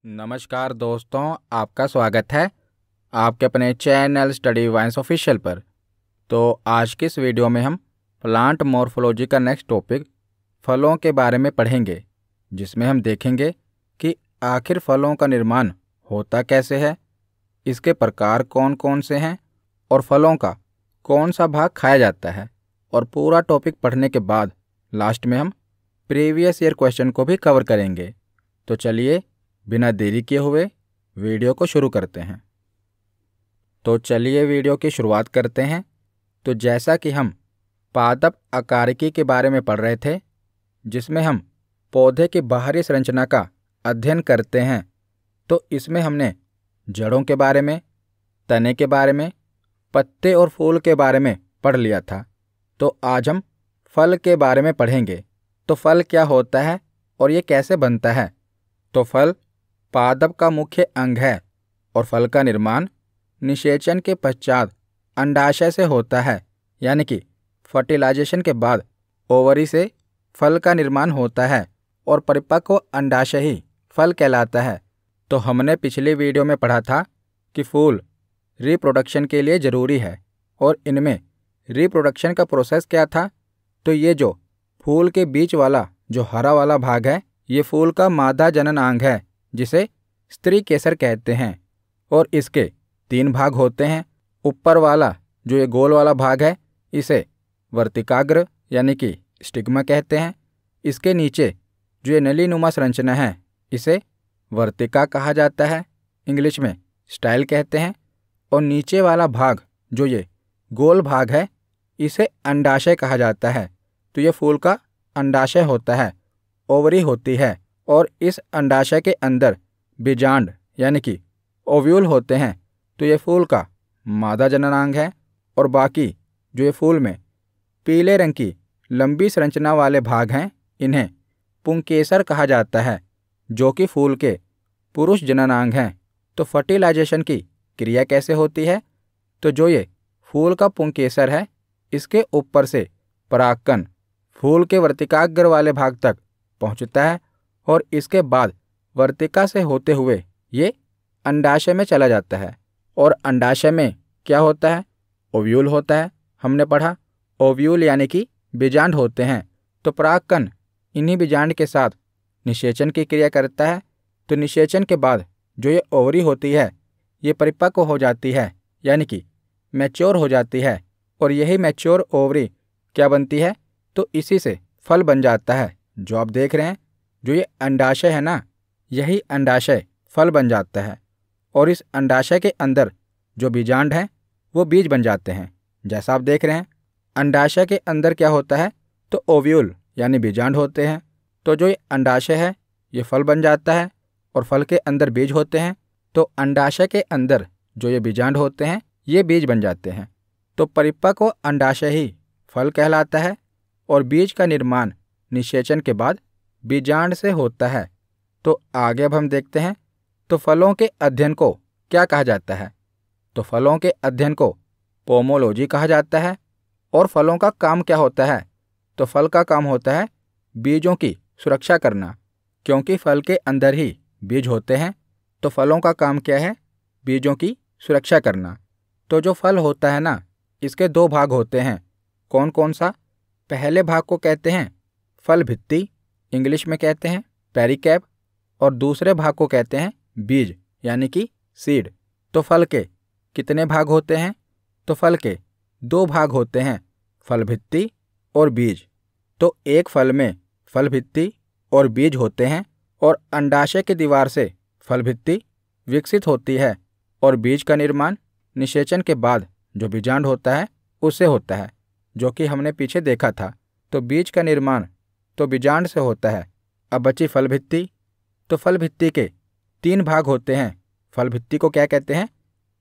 नमस्कार दोस्तों, आपका स्वागत है आपके अपने चैनल स्टडी वाइन्स ऑफिशियल पर। तो आज की इस वीडियो में हम प्लांट मॉर्फोलॉजी का नेक्स्ट टॉपिक फलों के बारे में पढ़ेंगे, जिसमें हम देखेंगे कि आखिर फलों का निर्माण होता कैसे है, इसके प्रकार कौन कौन से हैं और फलों का कौन सा भाग खाया जाता है। और पूरा टॉपिक पढ़ने के बाद लास्ट में हम प्रीवियस ईयर क्वेश्चन को भी कवर करेंगे। तो चलिए बिना देरी किए हुए वीडियो को शुरू करते हैं। तो चलिए वीडियो की शुरुआत करते हैं। तो जैसा कि हम पादप आकारिकी के बारे में पढ़ रहे थे, जिसमें हम पौधे की बाहरी संरचना का अध्ययन करते हैं, तो इसमें हमने जड़ों के बारे में, तने के बारे में, पत्ते और फूल के बारे में पढ़ लिया था। तो आज हम फल के बारे में पढ़ेंगे। तो फल क्या होता है और ये कैसे बनता है। तो फल पादप का मुख्य अंग है और फल का निर्माण निषेचन के पश्चात अंडाशय से होता है, यानी कि फर्टिलाइजेशन के बाद ओवरी से फल का निर्माण होता है और परिपक्व अंडाशय ही फल कहलाता है। तो हमने पिछली वीडियो में पढ़ा था कि फूल रिप्रोडक्शन के लिए ज़रूरी है और इनमें रिप्रोडक्शन का प्रोसेस क्या था। तो ये जो फूल के बीच वाला जो हरा वाला भाग है, ये फूल का मादा जनन अंग है, जिसे स्त्री केसर कहते हैं। और इसके 3 भाग होते हैं। ऊपर वाला जो ये गोल वाला भाग है, इसे वर्तिकाग्र यानी कि स्टिग्मा कहते हैं। इसके नीचे जो ये नलीनुमा संरचना है, इसे वर्तिका कहा जाता है, इंग्लिश में स्टाइल कहते हैं। और नीचे वाला भाग जो ये गोल भाग है, इसे अंडाशय कहा जाता है। तो ये फूल का अंडाशय होता है, ओवरी होती है, और इस अंडाशय के अंदर बीजांड यानी कि ओव्यूल होते हैं। तो ये फूल का मादा जननांग है। और बाकी जो ये फूल में पीले रंग की लंबी संरचना वाले भाग हैं, इन्हें पुंकेसर कहा जाता है, जो कि फूल के पुरुष जननांग हैं। तो फर्टिलाइजेशन की क्रिया कैसे होती है। तो जो ये फूल का पुंकेसर है, इसके ऊपर से परागकण फूल के वर्तिकाग्र वाले भाग तक पहुंचता है और इसके बाद वर्तिका से होते हुए ये अंडाशय में चला जाता है। और अंडाशय में क्या होता है, ओव्यूल होता है। हमने पढ़ा ओव्यूल यानी कि बीजांड होते हैं। तो परागकण इन्हीं बीजांड के साथ निषेचन की क्रिया करता है। तो निषेचन के बाद जो ये ओवरी होती है, ये परिपक्व हो जाती है, यानी कि मैच्योर हो जाती है। और यही मैच्योर ओवरी क्या बनती है, तो इसी से फल बन जाता है। जो आप देख रहे हैं, जो ये अंडाशय है ना, यही अंडाशय फल बन जाता है। और इस अंडाशय के अंदर जो बीजांड हैं, वो बीज बन जाते हैं। जैसा आप देख रहे हैं, अंडाशय के अंदर क्या होता है, तो ओव्यूल यानी बीजांड होते हैं। तो जो ये अंडाशय है, ये फल बन जाता है और फल के अंदर बीज होते हैं। तो अंडाशय के अंदर जो ये बीजांड होते हैं, ये बीज बन जाते हैं। तो परिपक्व अंडाशय ही फल कहलाता है और बीज का निर्माण निषेचन के बाद बीजांड से होता है। तो आगे अब हम देखते हैं, तो फलों के अध्ययन को क्या कहा जाता है। तो फलों के अध्ययन को पोमोलॉजी कहा जाता है। और फलों का काम क्या होता है। तो फल का काम होता है बीजों की सुरक्षा करना, क्योंकि फल के अंदर ही बीज होते हैं। तो फलों का काम क्या है, बीजों की सुरक्षा करना। तो जो फल होता है ना, इसके 2 भाग होते हैं। कौन कौन सा। पहले भाग को कहते हैं फल भित्ति, इंग्लिश में कहते हैं पेरिकैप। और दूसरे भाग को कहते हैं बीज यानी कि सीड। तो फल के कितने भाग होते हैं। तो फल के 2 भाग होते हैं, फल भित्ति और बीज। तो एक फल में फल भित्ति और बीज होते हैं और अंडाशय की दीवार से फल भित्ति विकसित होती है और बीज का निर्माण निषेचन के बाद जो बीजांड होता है, उससे होता है, जो कि हमने पीछे देखा था। तो बीज का निर्माण तो बीजांड से होता है। अब बची फल भित्ति। तो फल भित्ति के 3 भाग होते हैं। फल भित्ति को क्या कहते हैं,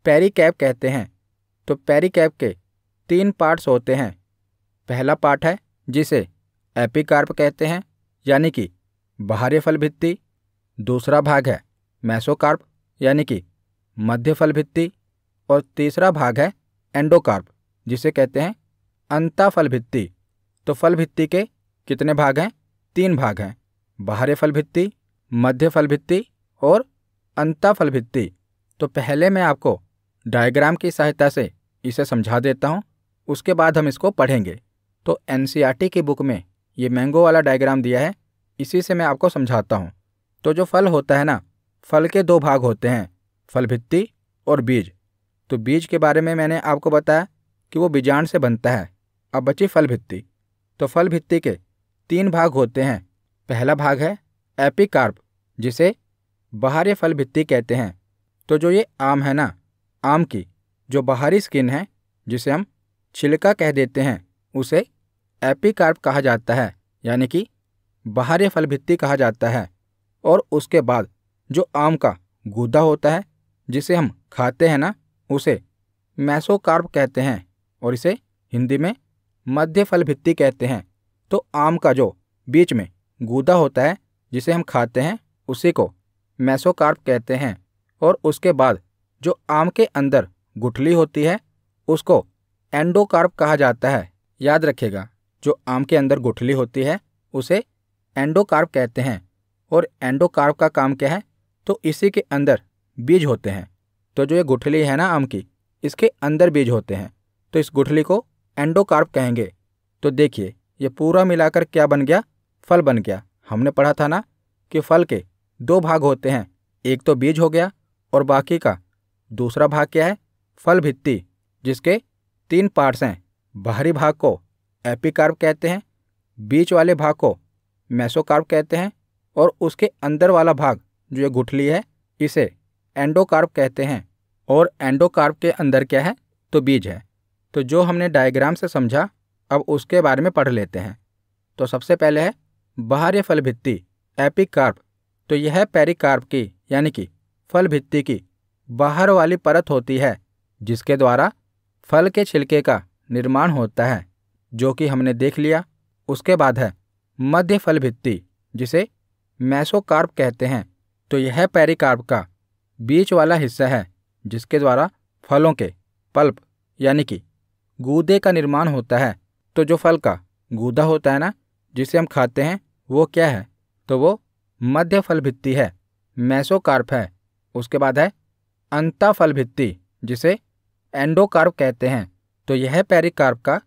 पेरिकैप कहते हैं। तो पेरिकैप के 3 पार्ट्स होते हैं। पहला पार्ट है जिसे एपिकार्प कहते हैं, यानी कि बाहरी फल भित्ति। दूसरा भाग है मेसोकार्प यानी कि मध्य फल भित्ति। और तीसरा भाग है एंडोकार्प, जिसे कहते हैं अंता फल भित्ति। तो फल भित्ति के कितने भाग हैं, 3 भाग हैं, बाहरी फल भित्ति, मध्य फल भित्ति और अंतःफल भित्ति। तो पहले मैं आपको डायग्राम की सहायता से इसे समझा देता हूँ, उसके बाद हम इसको पढ़ेंगे। तो एनसीईआरटी की बुक में ये मैंगो वाला डायग्राम दिया है, इसी से मैं आपको समझाता हूँ। तो जो फल होता है ना, फल के दो भाग होते हैं, फल भित्ति और बीज। तो बीज के बारे में मैंने आपको बताया कि वो बीजांड से बनता है। अब बची फल भित्ति। तो फल भित्ति के 3 भाग होते हैं। पहला भाग है एपिकार्प, जिसे बाहरी फल भित्ति कहते हैं। तो जो ये आम है ना, आम की जो बाहरी स्किन है, जिसे हम छिलका कह देते हैं, उसे एपिकार्प कहा जाता है, यानी कि बाहरी फल भित्ति कहा जाता है। और उसके बाद जो आम का गूदा होता है, जिसे हम खाते हैं ना, उसे मेसोकार्प कहते हैं, और इसे हिंदी में मध्य फल भित्ति कहते हैं। तो आम का जो बीच में गूदा होता है, जिसे हम खाते हैं, उसी को मेसोकार्प कहते हैं। और उसके बाद जो आम के अंदर गुठली होती है, उसको एंडोकार्प कहा जाता है। याद रखिएगा, जो आम के अंदर गुठली होती है उसे एंडोकार्प कहते हैं। और एंडोकार्प का काम क्या है? तो इसी के अंदर बीज होते हैं। तो जो ये गुठली है ना आम की, इसके अंदर बीज होते हैं, तो इस गुठली को एंडोकार्प कहेंगे। तो देखिए, ये पूरा मिलाकर क्या बन गया? फल बन गया। हमने पढ़ा था ना कि फल के 2 भाग होते हैं, एक तो बीज हो गया और बाकी का दूसरा भाग क्या है? फल भित्ति, जिसके 3 पार्ट्स हैं। बाहरी भाग को एपिकार्प कहते हैं, बीच वाले भाग को मेसोकार्प कहते हैं, और उसके अंदर वाला भाग जो ये गुठली है, इसे एंडोकार्प कहते हैं। और एंडोकार्प के अंदर क्या है? तो बीज है। तो जो हमने डायग्राम से समझा, अब उसके बारे में पढ़ लेते हैं। तो सबसे पहले है बाहरी फल भित्ति, एपिकार्प। तो यह पेरिकार्प की, यानी कि फल भित्ति की बाहर वाली परत होती है, जिसके द्वारा फल के छिलके का निर्माण होता है, जो कि हमने देख लिया। उसके बाद है मध्य फल भित्ति, जिसे मेसोकार्प कहते हैं। तो यह पेरिकार्प का बीच वाला हिस्सा है, जिसके द्वारा फलों के पल्प, यानी कि गूदे का निर्माण होता है। तो जो फल का गूदा होता है ना, जिसे हम खाते हैं, वो क्या है? तो वो मध्य फल भित्ति है, मेसोकार्प है। उसके बाद है अंतःफल भित्ति, जिसे एंडोकार्प कहते हैं। तो यह पेरिकार्प का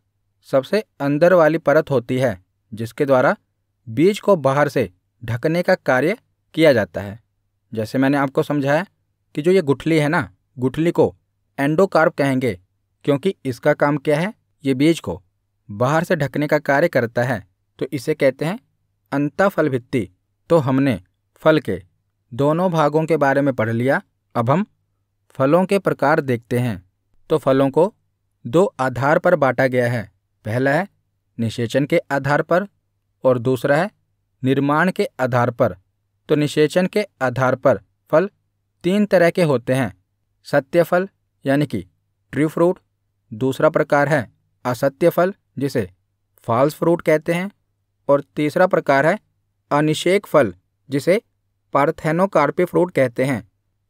सबसे अंदर वाली परत होती है, जिसके द्वारा बीज को बाहर से ढकने का कार्य किया जाता है। जैसे मैंने आपको समझाया कि जो ये गुठली है ना, गुठली को एंडोकार्प कहेंगे, क्योंकि इसका काम क्या है? ये बीज को बाहर से ढकने का कार्य करता है। तो इसे कहते हैं अंतःफल भित्ति। तो हमने फल के दोनों भागों के बारे में पढ़ लिया। अब हम फलों के प्रकार देखते हैं। तो फलों को 2 आधार पर बांटा गया है। पहला है निषेचन के आधार पर और दूसरा है निर्माण के आधार पर। तो निषेचन के आधार पर फल 3 तरह के होते हैं। सत्य फल, यानी कि ट्रू फ्रूट। दूसरा प्रकार है असत्य फल, जिसे फॉल्स फ्रूट कहते हैं। और तीसरा प्रकार है अनिषेक फल, जिसे पार्थेनोकार्पी फ्रूट कहते हैं।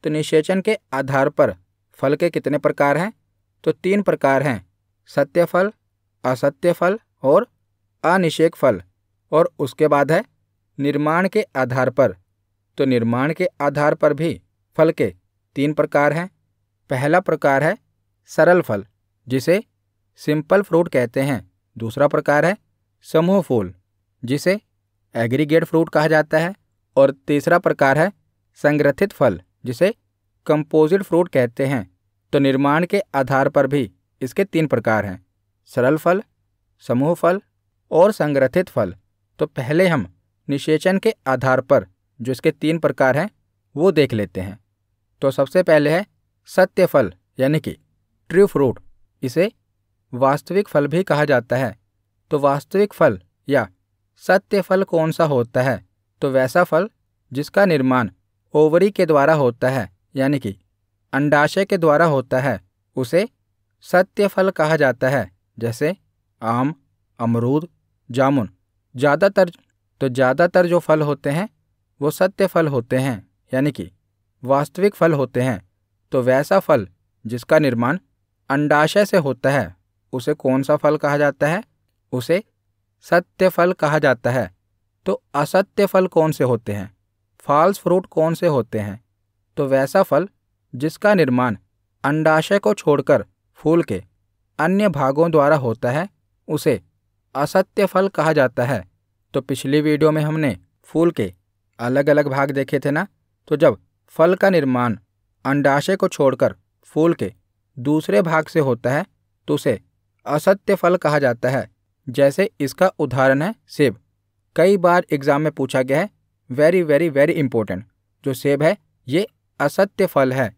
तो निषेचन के आधार पर फल के कितने प्रकार हैं? तो 3 प्रकार हैं, सत्य फल, असत्य फल और अनिषेक फल। और उसके बाद है निर्माण के आधार पर। तो निर्माण के आधार पर भी फल के 3 प्रकार हैं। पहला प्रकार है सरल फल, जिसे सिंपल फ्रूट कहते हैं। दूसरा प्रकार है समूह फूल, जिसे एग्रीगेट फ्रूट कहा जाता है। और तीसरा प्रकार है संग्रथित फल, जिसे कंपोजिट फ्रूट कहते हैं। तो निर्माण के आधार पर भी इसके 3 प्रकार हैं, सरल फल, समूह फल और संग्रथित फल। तो पहले हम निषेचन के आधार पर जो इसके 3 प्रकार हैं वो देख लेते हैं। तो सबसे पहले है सत्य फल, यानी कि ट्रू फ्रूट। इसे वास्तविक फल भी कहा जाता है। तो वास्तविक फल या सत्य फल कौन सा होता है? तो वैसा फल जिसका निर्माण ओवरी के द्वारा होता है, यानी कि अंडाशय के द्वारा होता है, उसे सत्य फल कहा जाता है। जैसे आम, अमरूद, जामुन। ज़्यादातर जो फल होते हैं वो सत्य फल होते हैं, यानी कि वास्तविक फल होते हैं। तो वैसा फल जिसका निर्माण अंडाशय से होता है, उसे कौन सा फल कहा जाता है? उसे सत्य फल कहा जाता है। तो असत्य फल कौन से होते हैं? फॉल्स फ्रूट कौन से होते हैं? तो वैसा फल जिसका निर्माण अंडाशय को छोड़कर फूल के अन्य भागों द्वारा होता है उसे असत्य फल कहा जाता है। तो पिछली वीडियो में हमने फूल के अलग अलग भाग देखे थे ना। तो जब फल का निर्माण अंडाशय को छोड़कर फूल के दूसरे भाग से होता है तो उसे असत्य फल कहा जाता है। जैसे इसका उदाहरण है सेब। कई बार एग्जाम में पूछा गया है, वेरी वेरी वेरी इंपॉर्टेंट। जो सेब है ये असत्य फल है।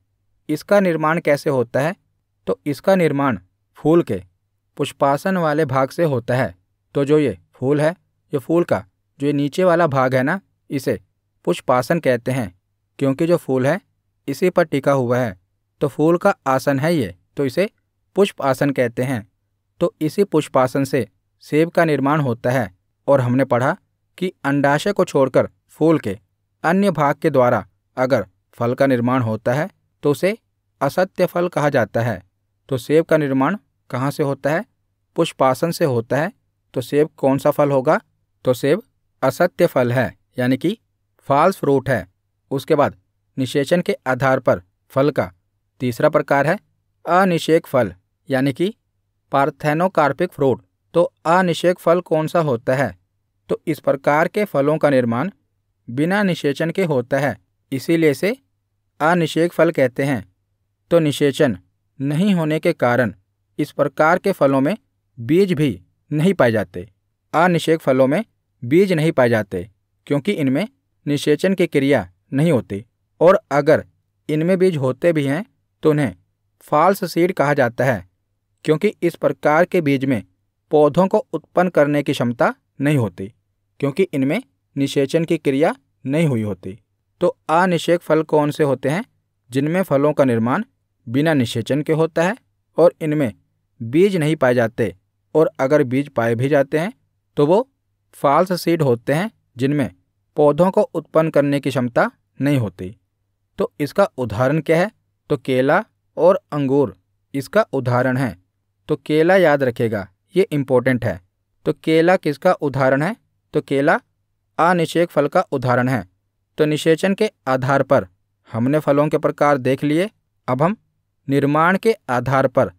इसका निर्माण कैसे होता है? तो इसका निर्माण फूल के पुष्पासन वाले भाग से होता है। तो जो ये फूल है, ये फूल का जो ये नीचे वाला भाग है ना, इसे पुष्पासन कहते हैं, क्योंकि जो फूल है इसी पर टिका हुआ है। तो फूल का आसन है ये, तो इसे पुष्प आसन कहते हैं। तो इसी पुष्पासन से सेब का निर्माण होता है। और हमने पढ़ा कि अंडाशय को छोड़कर फूल के अन्य भाग के द्वारा अगर फल का निर्माण होता है तो उसे असत्य फल कहा जाता है। तो सेब का निर्माण कहाँ से होता है? पुष्पासन से होता है। तो सेब कौन सा फल होगा? तो सेब असत्य फल है, यानी कि फॉल्स फ्रूट है। उसके बाद निषेचन के आधार पर फल का तीसरा प्रकार है अनिषेक फल, यानी कि पार्थेनोकार्पिक फ्रूट। तो अनिषेक फल कौन सा होता है? तो इस प्रकार के फलों का निर्माण बिना निषेचन के होता है, इसीलिए इसे अनिषेक फल कहते हैं। तो निषेचन नहीं होने के कारण इस प्रकार के फलों में बीज भी नहीं पाए जाते। अनिषेक फलों में बीज नहीं पाए जाते क्योंकि इनमें निषेचन की क्रिया नहीं होती। और अगर इनमें बीज होते भी हैं तो उन्हें फॉल्स सीड कहा जाता है, क्योंकि इस प्रकार के बीज में पौधों को उत्पन्न करने की क्षमता नहीं होती, क्योंकि इनमें निषेचन की क्रिया नहीं हुई होती। तो अनिषेक फल कौन से होते हैं? जिनमें फलों का निर्माण बिना निषेचन के होता है और इनमें बीज नहीं पाए जाते, और अगर बीज पाए भी जाते हैं तो वो फॉल्स सीड होते हैं, जिनमें पौधों को उत्पन्न करने की क्षमता नहीं होती। तो इसका उदाहरण क्या है? तो केला और अंगूर इसका उदाहरण है। तो केला याद रखेगा, ये इम्पोर्टेंट है। तो केला किसका उदाहरण है? तो केला अनिषेक फल का उदाहरण है। तो निषेचन के आधार पर हमने फलों के प्रकार देख लिए। अब हम निर्माण के आधार पर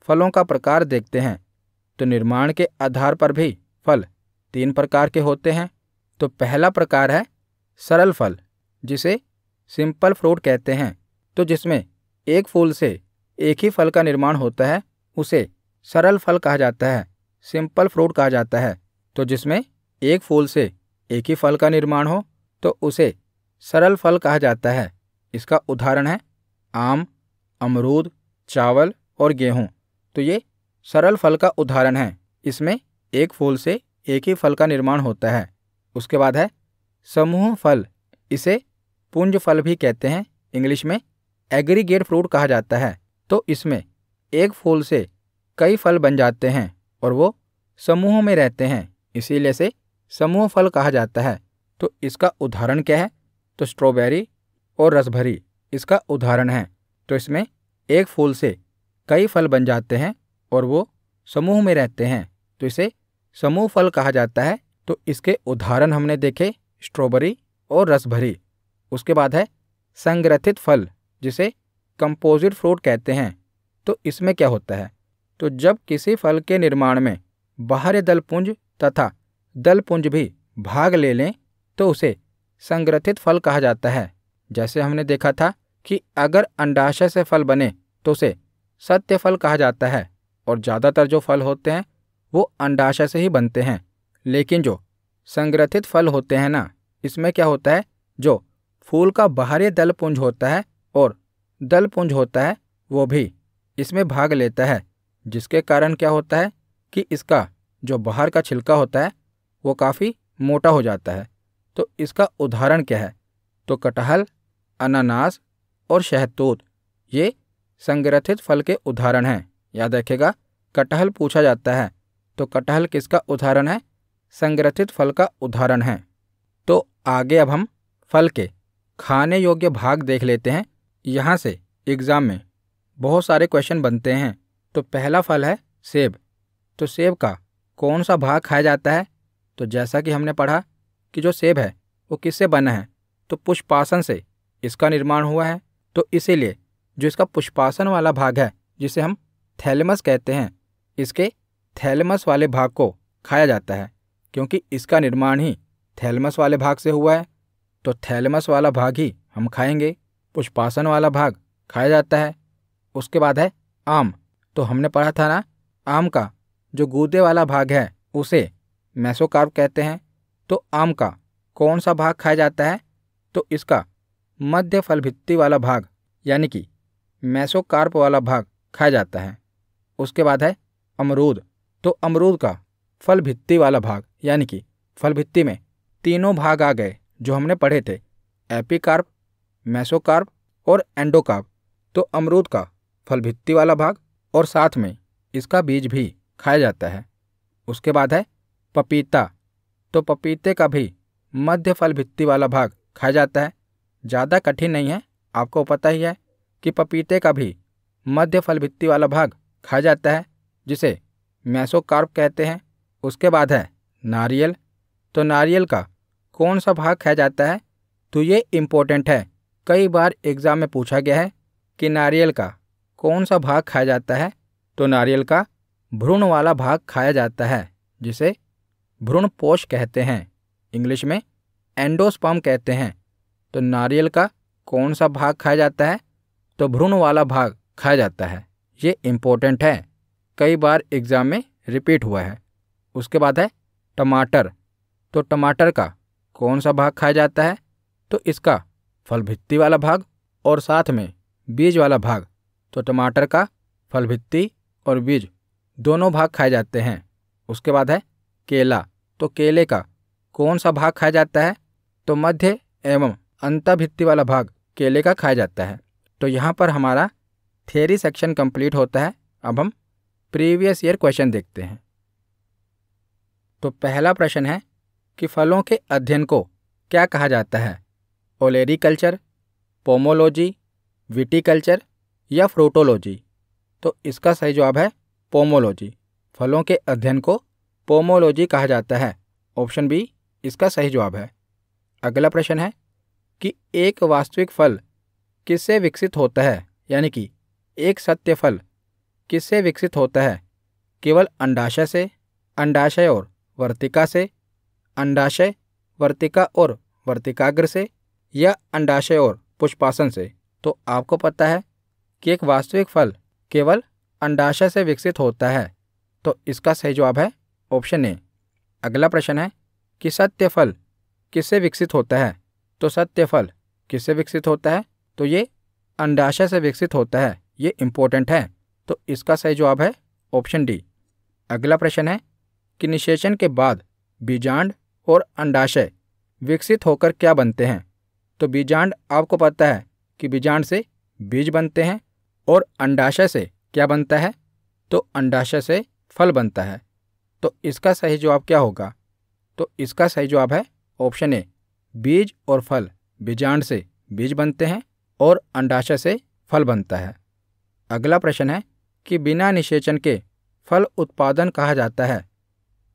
फलों का प्रकार देखते हैं। तो निर्माण के आधार पर भी फल 3 प्रकार के होते हैं। तो पहला प्रकार है सरल फल, जिसे सिंपल फ्रूट कहते हैं। तो जिसमें एक फूल से एक ही फल का निर्माण होता है उसे सरल फल कहा जाता है, सिंपल फ्रूट कहा जाता है। तो जिसमें एक फूल से एक ही फल का निर्माण हो तो उसे सरल फल कहा जाता है। इसका उदाहरण है आम, अमरूद, चावल और गेहूँ। तो ये सरल फल का उदाहरण है। इसमें एक फूल से एक ही फल का निर्माण होता है। उसके बाद है समूह फल, इसे पुंज फल भी कहते हैं, इंग्लिश में एग्रीगेट फ्रूट कहा जाता है। तो इसमें एक फूल से कई फल बन जाते हैं और वो समूह में रहते हैं, इसीलिए इसे समूह फल कहा जाता है। तो इसका उदाहरण क्या है? तो स्ट्रॉबेरी और रसभरी इसका उदाहरण है। तो इसमें एक फूल से कई फल बन जाते हैं और वो समूह में रहते हैं, तो इसे समूह फल कहा जाता है। तो इसके उदाहरण हमने देखे, स्ट्रॉबेरी और रसभरी। उसके बाद है संग्रथित फल, जिसे कंपोजिट फ्रूट कहते हैं। तो इसमें क्या होता है? तो जब किसी फल के निर्माण में बाह्य दलपुंज तथा दलपुंज भी भाग ले लें तो उसे संग्रथित फल कहा जाता है। जैसे हमने देखा था कि अगर अंडाशय से फल बने तो उसे सत्य फल कहा जाता है, और ज़्यादातर जो फल होते हैं वो अंडाशय से ही बनते हैं। लेकिन जो संग्रथित फल होते हैं ना, इसमें क्या होता है? जो फूल का बाहरी दलपुंज होता है और दलपुंज होता है वो भी इसमें भाग लेता है, जिसके कारण क्या होता है कि इसका जो बाहर का छिलका होता है वो काफ़ी मोटा हो जाता है। तो इसका उदाहरण क्या है? तो कटहल, अनानास और शहतूत ये संग्रथित फल के उदाहरण हैं। याद रखेगा, कटहल पूछा जाता है तो कटहल किसका उदाहरण है? संग्रथित फल का उदाहरण है। तो आगे अब हम फल के खाने योग्य भाग देख लेते हैं। यहाँ से एग्ज़ाम में बहुत सारे क्वेश्चन बनते हैं। तो पहला फल है सेब। तो सेब का कौन सा भाग खाया जाता है? तो जैसा कि हमने पढ़ा कि जो सेब है वो किससे बना है? तो पुष्पासन से इसका निर्माण हुआ है। तो इसीलिए जो इसका पुष्पासन वाला भाग है, जिसे हम थैलेमस कहते हैं, इसके थैलेमस वाले भाग को खाया जाता है, क्योंकि इसका निर्माण ही थैलेमस वाले भाग से हुआ है। तो थैलेमस वाला भाग ही हम खाएंगे, पुष्पासन वाला भाग खाया जाता है। उसके बाद है आम। तो हमने पढ़ा था ना, आम का जो गूदे वाला भाग है उसे मेसोकार्प कहते हैं। तो आम का कौन सा भाग खाया जाता है? तो इसका मध्य फल भित्ति वाला भाग यानी कि मेसोकार्प वाला भाग खाया जाता है। उसके बाद है अमरूद। तो अमरूद का फल भित्ति वाला भाग यानी कि फल भित्ति में तीनों भाग आ गए जो हमने पढ़े थे, एपिकार्प, मेसोकार्प और एंडोकार्प। तो अमरूद का फल भित्ति वाला भाग और साथ में इसका बीज भी खाया जाता है। उसके बाद है पपीता। तो पपीते का भी मध्य फल भित्ति वाला भाग खाया जाता है। ज़्यादा कठिन नहीं है, आपको पता ही है कि पपीते का भी मध्य फल भित्ति वाला भाग खाया जाता है, जिसे मेसोकार्प कहते हैं। उसके बाद है नारियल। तो नारियल का कौन सा भाग खाया जाता है? तो ये इम्पोर्टेंट है, कई बार एग्जाम में पूछा गया है कि नारियल का कौन सा भाग खाया जाता है। तो नारियल का भ्रूण वाला भाग खाया जाता है, जिसे भ्रूणपोष कहते हैं, इंग्लिश में एंडोस्पर्म कहते हैं। तो नारियल का कौन सा भाग खाया जाता है? तो भ्रूण वाला भाग खाया जाता है। ये इम्पोर्टेंट है, कई बार एग्जाम में रिपीट हुआ है। उसके बाद है टमाटर। तो टमाटर का कौन सा भाग खाया जाता है? तो इसका फल भित्ति वाला भाग और साथ में बीज वाला भाग। तो टमाटर का फल भित्ति और बीज दोनों भाग खाए जाते हैं। उसके बाद है केला। तो केले का कौन सा भाग खाया जाता है? तो मध्य एवं अंतःभित्ति वाला भाग केले का खाया जाता है। तो यहाँ पर हमारा थियरी सेक्शन कंप्लीट होता है। अब हम प्रीवियस ईयर क्वेश्चन देखते हैं। तो पहला प्रश्न है कि फलों के अध्ययन को क्या कहा जाता है? ओलेरीकल्चर, पोमोलॉजी, विटीकल्चर या फ्रूटोलॉजी? तो इसका सही जवाब है पोमोलॉजी। फलों के अध्ययन को पोमोलॉजी कहा जाता है। ऑप्शन बी इसका सही जवाब है। अगला प्रश्न है कि एक वास्तविक फल किससे विकसित होता है? यानी कि एक सत्य फल किससे विकसित होता है? केवल अंडाशय से, अंडाशय और वर्तिका से, अंडाशय, वर्तिका और वर्तिकाग्र से या अंडाशय और पुष्पासन से? तो आपको पता है कि एक वास्तविक फल केवल अंडाशय से विकसित होता है। तो इसका सही जवाब है ऑप्शन ए। अगला प्रश्न है कि सत्य फल किससे विकसित होता है? तो सत्य फल किससे विकसित होता है? तो ये अंडाशय से विकसित होता है। ये इम्पोर्टेंट है। तो इसका सही जवाब है ऑप्शन डी। अगला प्रश्न है कि निषेचन के बाद बीजांड और अंडाशय विकसित होकर क्या बनते हैं? तो बीजांड आपको पता है कि बीजांड से बीज बनते हैं और अंडाशय से क्या बनता है? तो अंडाशय से फल बनता है। तो इसका सही जवाब क्या होगा? तो इसका सही जवाब है ऑप्शन ए। बीज और फल, बीजांड से बीज बनते हैं और अंडाशय से फल बनता है। अगला प्रश्न है कि बिना निषेचन के फल उत्पादन कहा जाता है।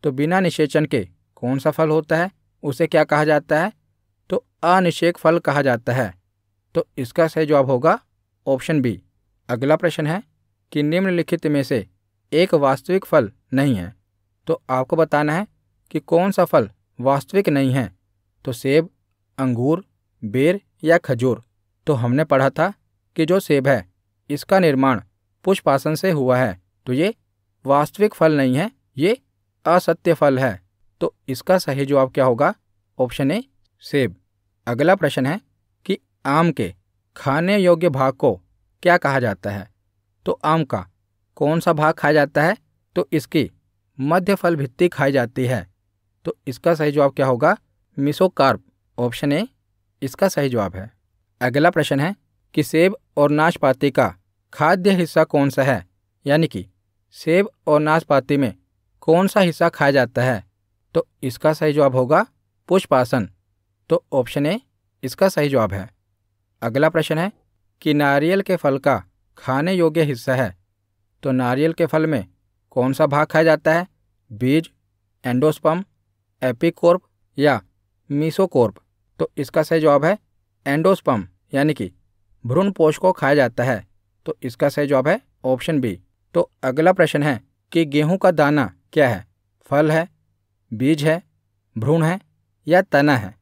तो बिना निषेचन के कौन सा फल होता है? उसे क्या कहा जाता है? तो अनिषेक फल कहा जाता है। तो इसका सही जवाब होगा ऑप्शन बी। अगला प्रश्न है कि निम्नलिखित में से एक वास्तविक फल नहीं है। तो आपको बताना है कि कौन सा फल वास्तविक नहीं है। तो सेब, अंगूर, बेर या खजूर? तो हमने पढ़ा था कि जो सेब है इसका निर्माण पुष्पासन से हुआ है, तो ये वास्तविक फल नहीं है, ये असत्य फल है। तो इसका सही जवाब क्या होगा? ऑप्शन ए सेब। अगला प्रश्न है कि आम के खाने योग्य भाग को क्या कहा जाता है? तो आम का कौन सा भाग खाया जाता है? तो इसकी मध्य फल भित्ति खाई जाती है। तो इसका सही जवाब क्या होगा? मेसोकार्प। ऑप्शन ए इसका सही जवाब है। अगला प्रश्न है कि सेब और नाशपाती का खाद्य हिस्सा कौन सा है? यानी कि सेब और नाशपाती में कौन सा हिस्सा खाया जाता है? तो इसका सही जवाब होगा पुष्पासन। तो ऑप्शन ए इसका सही जवाब है। अगला प्रश्न है कि नारियल के फल का खाने योग्य हिस्सा है। तो नारियल के फल में कौन सा भाग खाया जाता है? बीज, एंडोस्पर्म, एपिकोर्प या मीसोकोर्प? तो इसका सही जवाब है एंडोस्पर्म, यानी कि भ्रूण पोष को खाया जाता है। तो इसका सही जवाब है ऑप्शन बी। तो अगला प्रश्न है कि गेहूं का दाना क्या है? फल है, बीज है, भ्रूण है या तना है?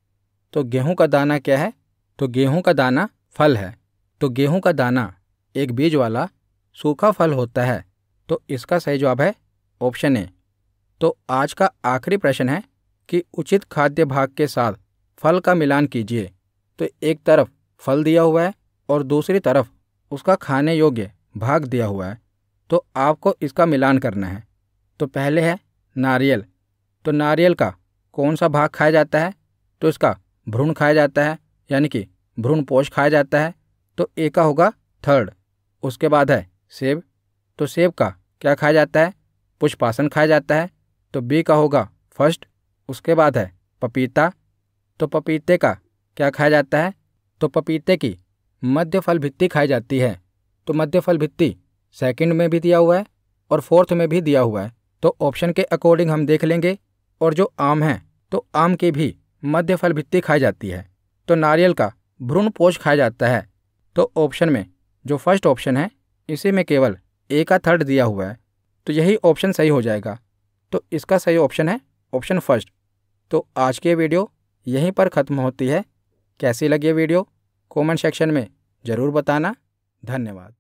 तो गेहूं का दाना क्या है? तो गेहूं का दाना फल है। तो गेहूं का दाना एक बीज वाला सूखा फल होता है। तो इसका सही जवाब है ऑप्शन ए। तो आज का आखिरी प्रश्न है कि उचित खाद्य भाग के साथ फल का मिलान कीजिए। तो एक तरफ फल दिया हुआ है और दूसरी तरफ उसका खाने योग्य भाग दिया हुआ है। तो आपको इसका मिलान करना है। तो पहले है नारियल। तो नारियल का कौन सा भाग खाया जाता है? तो इसका भ्रूण खाया जाता है, यानी कि भ्रूण पोष खाया जाता है। तो ए का होगा थर्ड। उसके बाद है सेब। तो सेब का क्या खाया जाता है? पुष्पासन खाया जाता है। तो बी का होगा फर्स्ट। उसके बाद है पपीता। तो पपीते का क्या खाया जाता है? तो पपीते की मध्य फल भित्ति खाई जाती है। तो मध्य फल भित्ति सेकंड में भी दिया हुआ है और फोर्थ में भी दिया हुआ है। तो ऑप्शन के अकॉर्डिंग हम देख लेंगे। और जो आम है, तो आम की भी मध्य फल भित्ति खाई जाती है। तो नारियल का भ्रूण पोष खाया जाता है। तो ऑप्शन में जो फर्स्ट ऑप्शन है, इसी में केवल ए का थर्ड दिया हुआ है। तो यही ऑप्शन सही हो जाएगा। तो इसका सही ऑप्शन है ऑप्शन फर्स्ट। तो आज की वीडियो यहीं पर ख़त्म होती है। कैसी लगी वीडियो कमेंट सेक्शन में ज़रूर बताना। धन्यवाद।